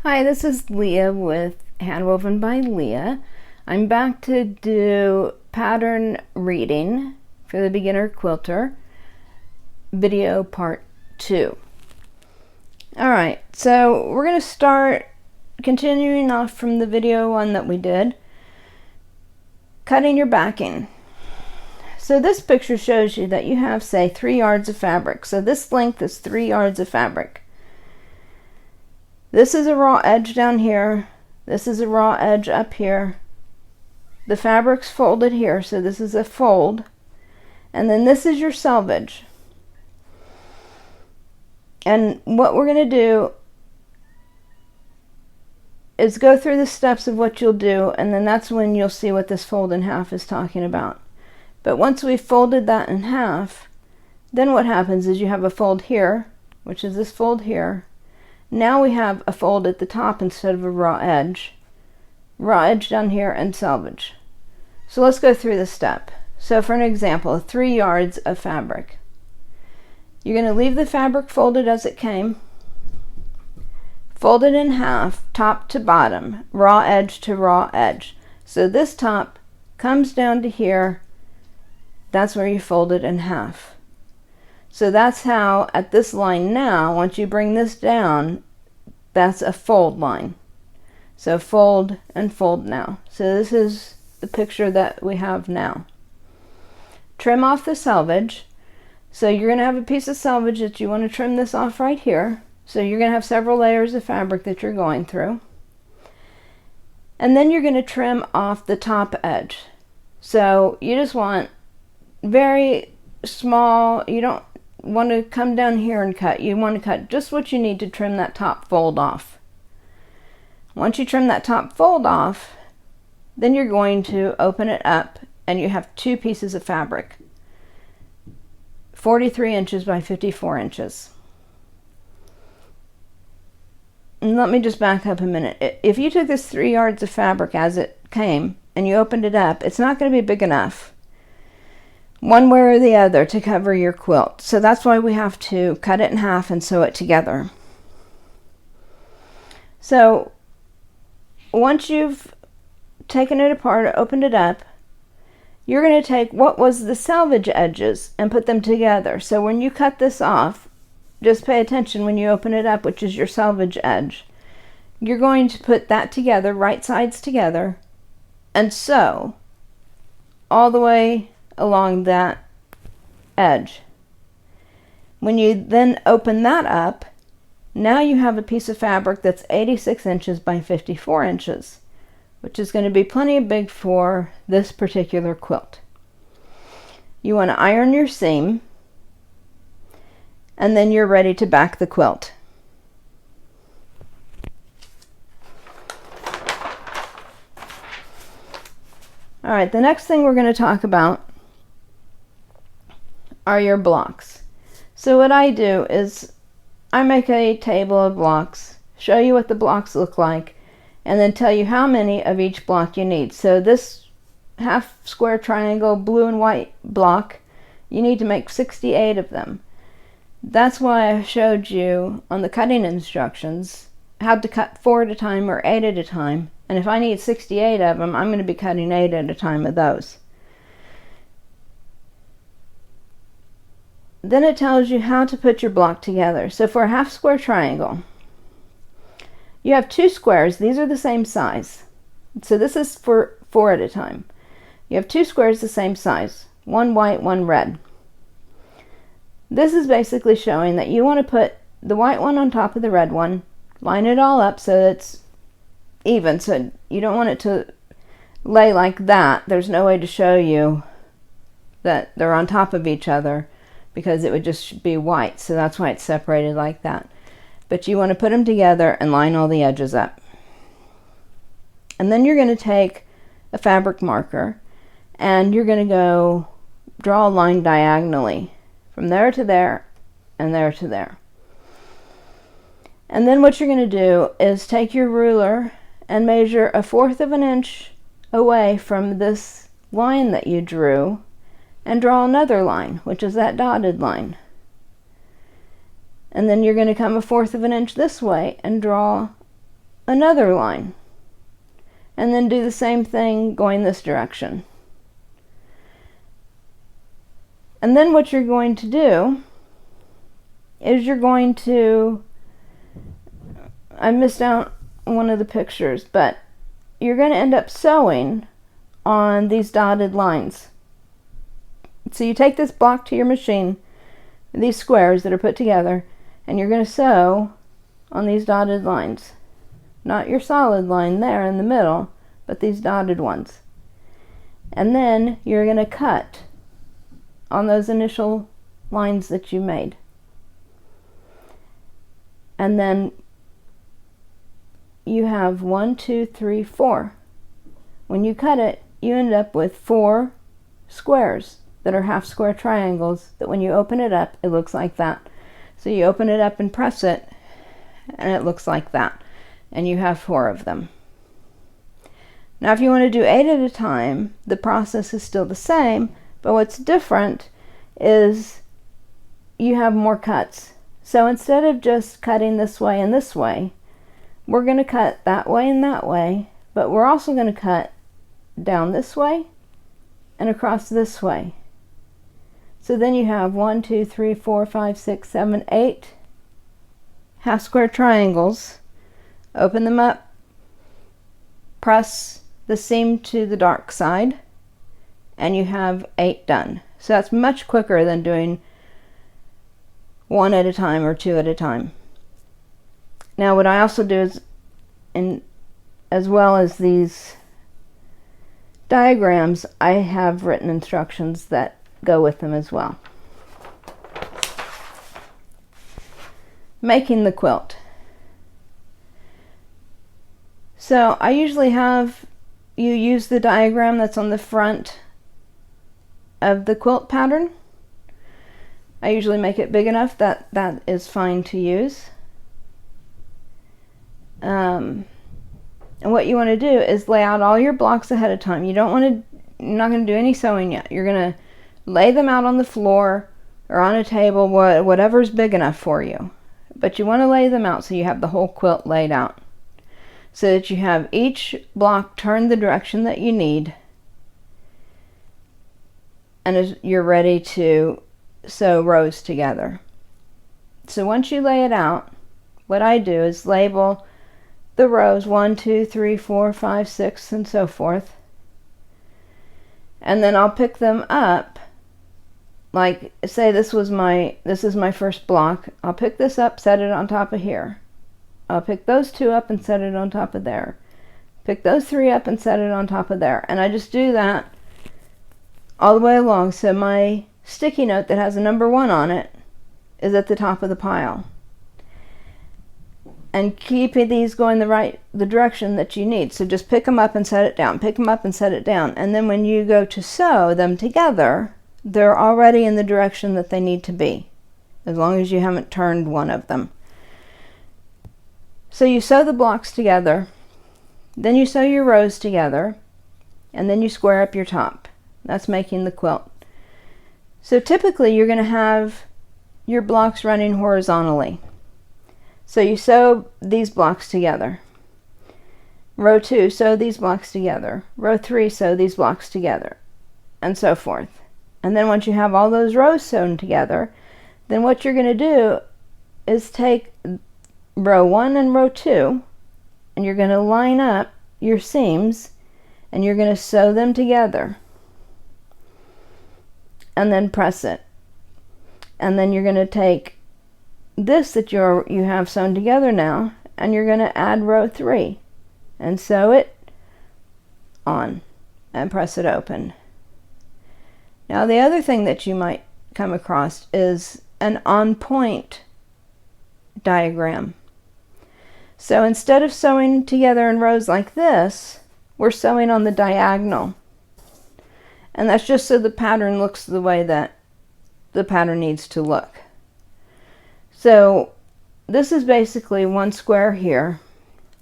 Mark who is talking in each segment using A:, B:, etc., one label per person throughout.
A: Hi, this is Leah with Handwoven by Leah. I'm back to do pattern reading for the beginner quilter, video part 2. Alright, so we're going to start continuing off from the video 1 that we did, cutting your backing. So this picture shows you that you have, say, 3 yards of fabric. So this length is 3 yards of fabric. This is a raw edge down here. This is a raw edge up here. The fabric's folded here, so this is a fold. And then this is your selvage. And what we're going to do is go through the steps of what you'll do, and then that's when you'll see what this fold in half is talking about. But once we've folded that in half, then what happens is you have a fold here, which is this fold here. Now we have a fold at the top instead of a raw edge down here, and selvage. So let's go through this step. So for an example, 3 yards of fabric. You're going to leave the fabric folded as it came, fold it in half, top to bottom, raw edge to raw edge. So this top comes down to here. That's where you fold it in half. So that's how, at this line now, once you bring this down, that's a fold line. So fold and fold now. So this is the picture that we have now. Trim off the selvage. So you're going to have a piece of selvage that you want to trim this off right here. So you're going to have several layers of fabric that you're going through. And then you're going to trim off the top edge. So you just want very small, you don't want to come down here and cut. You want to cut just what you need to trim that top fold off. Once you trim that top fold off, then you're going to open it up, and you have 2 pieces of fabric, 43 inches by 54 inches. And let me just back up a minute. If you took this 3 yards of fabric as it came and you opened it up, it's not going to be big enough one way or the other to cover your quilt. So that's why we have to cut it in half and sew it together. So once you've taken it apart, opened it up, you're going to take what was the selvage edges and put them together. So when you cut this off, just pay attention when you open it up, which is your selvage edge. You're going to put that together, right sides together, and sew all the way along that edge. When you then open that up, now you have a piece of fabric that's 86 inches by 54 inches, which is going to be plenty big for this particular quilt. You want to iron your seam, and then you're ready to back the quilt. All right, the next thing we're going to talk about are your blocks. So what I do is I make a table of blocks, show you what the blocks look like, and then tell you how many of each block you need. So this half square triangle blue and white block, you need to make 68 of them. That's why I showed you on the cutting instructions how to cut 4 at a time or 8 at a time. And if I need 68 of them, I'm going to be cutting 8 at a time of those. Then it tells you how to put your block together. So for a half square triangle, you have 2 squares. These are the same size. So this is for 4 at a time. You have 2 squares the same size, one white, one red. This is basically showing that you want to put the white one on top of the red one, line it all up so it's even. So you don't want it to lay like that. There's no way to show you that they're on top of each other, because it would just be white. So that's why it's separated like that. But you want to put them together and line all the edges up. And then you're going to take a fabric marker and you're going to go draw a line diagonally from there to there and there to there. And then what you're going to do is take your ruler and measure 1/4 of an inch away from this line that you drew and draw another line, which is that dotted line. And then you're going to come 1/4 of an inch this way and draw another line, and then do the same thing going this direction. And then what you're going to do is you're going to, I missed out one of the pictures, but you're going to end up sewing on these dotted lines. So you take this block to your machine, these squares that are put together, and you're going to sew on these dotted lines. Not your solid line there in the middle, but these dotted ones. And then you're going to cut on those initial lines that you made. And then you have 1, 2, 3, 4. When you cut it, you end up with 4 squares that are half square triangles that when you open it up, it looks like that. So you open it up and press it, and it looks like that. And you have 4 of them. Now if you want to do 8 at a time, the process is still the same, but what's different is you have more cuts. So instead of just cutting this way and this way, we're going to cut that way and that way, but we're also going to cut down this way and across this way. So then you have 1, 2, 3, 4, 5, 6, 7, 8 half square triangles. Open them up, press the seam to the dark side, and you have 8 done. So that's much quicker than doing 1 at a time or 2 at a time. Now what I also do is, as well as these diagrams, I have written instructions that go with them as well. Making the quilt. So I usually have you use the diagram that's on the front of the quilt pattern. I usually make it big enough that that is fine to use. And what you want to do is lay out all your blocks ahead of time. You're not going to do any sewing yet. You're going to lay them out on the floor or on a table, whatever's big enough for you. But you want to lay them out so you have the whole quilt laid out, so that you have each block turned the direction that you need, and you're ready to sew rows together. So once you lay it out, what I do is label the rows 1, 2, 3, 4, 5, 6, and so forth. And then I'll pick them up, like say this is my first block. I'll pick this up, set it on top of here. I'll pick those 2 up and set it on top of there. Pick those 3 up and set it on top of there. And I just do that all the way along. So my sticky note that has a number 1 on it is at the top of the pile. And keep these going the direction that you need. So just pick them up and set it down. Pick them up and set it down. And then when you go to sew them together, they're already in the direction that they need to be, as long as you haven't turned one of them. So you sew the blocks together, then you sew your rows together, and then you square up your top. That's making the quilt. So typically you're going to have your blocks running horizontally. So you sew these blocks together. Row 2, sew these blocks together. Row 3, sew these blocks together, and so forth. And then once you have all those rows sewn together, then what you're going to do is take row 1 and row 2, and you're going to line up your seams, and you're going to sew them together, and then press it. And then you're going to take this that you have sewn together now, and you're going to add row 3 and sew it on and press it open. Now the other thing that you might come across is an on-point diagram. So instead of sewing together in rows like this, we're sewing on the diagonal. And that's just so the pattern looks the way that the pattern needs to look. So this is basically one square here,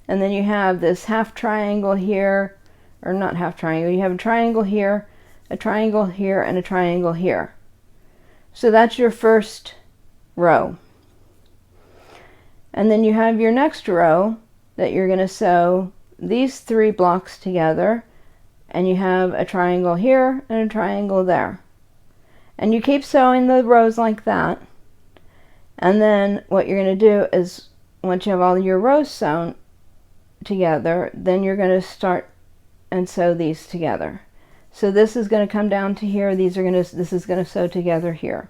A: and then you have this half triangle here, or not half triangle, you have a triangle here, a triangle here, and a triangle here. So that's your first row. And then you have your next row that you're going to sew these 3 blocks together, and you have a triangle here and a triangle there. And you keep sewing the rows like that. And then what you're going to do is, once you have all your rows sewn together, then you're going to start and sew these together. So this is going to come down to here. This is going to sew together here.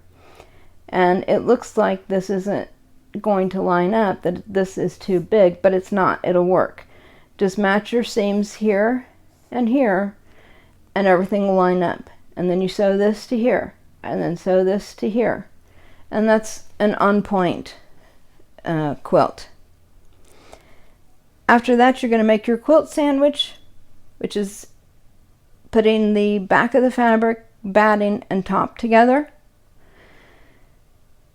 A: And it looks like this isn't going to line up, that this is too big, but it's not. It'll work. Just match your seams here and here, and everything will line up. And then you sew this to here, and then sew this to here. And that's an on-point quilt. After that, you're going to make your quilt sandwich, which is putting the back of the fabric, batting, and top together.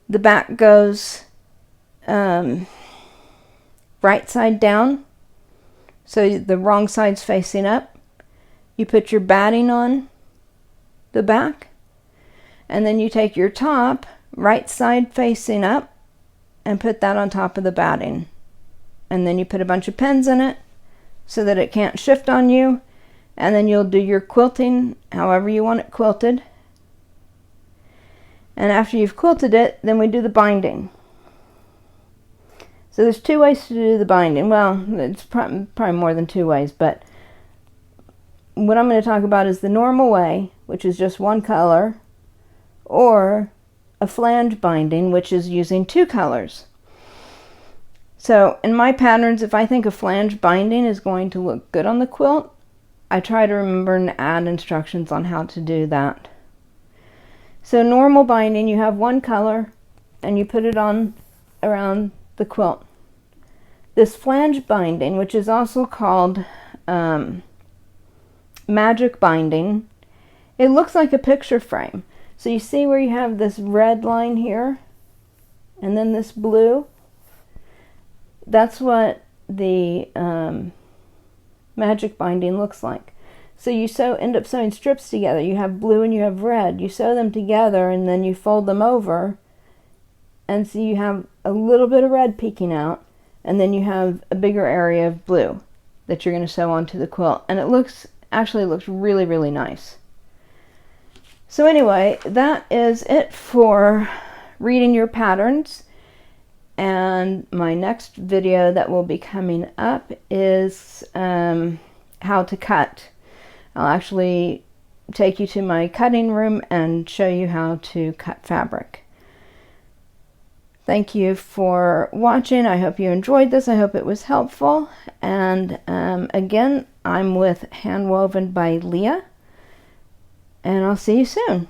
A: The back goes right side down, so the wrong side's facing up. You put your batting on the back, and then you take your top, right side facing up, and put that on top of the batting. And then you put a bunch of pins in it so that it can't shift on you, and then you'll do your quilting however you want it quilted. And after you've quilted it, then we do the binding. So there's 2 ways to do the binding. Well, it's probably more than 2 ways, but what I'm going to talk about is the normal way, which is just 1 color, or a flange binding, which is using 2 colors. So in my patterns, if I think a flange binding is going to look good on the quilt, I try to remember and add instructions on how to do that. So normal binding, you have 1 color and you put it on around the quilt. This flange binding, which is also called magic binding, it looks like a picture frame. So you see where you have this red line here and then this blue? That's what the magic binding looks like. So you end up sewing strips together. You have blue and you have red. You sew them together and then you fold them over, and so you have a little bit of red peeking out, and then you have a bigger area of blue that you're going to sew onto the quilt, and it actually looks really, really nice. So anyway, that is it for reading your patterns. And my next video that will be coming up is how to cut. I'll actually take you to my cutting room and show you how to cut fabric. Thank you for watching. I hope you enjoyed this. I hope it was helpful. And again, I'm with Handwoven by Leah, and I'll see you soon.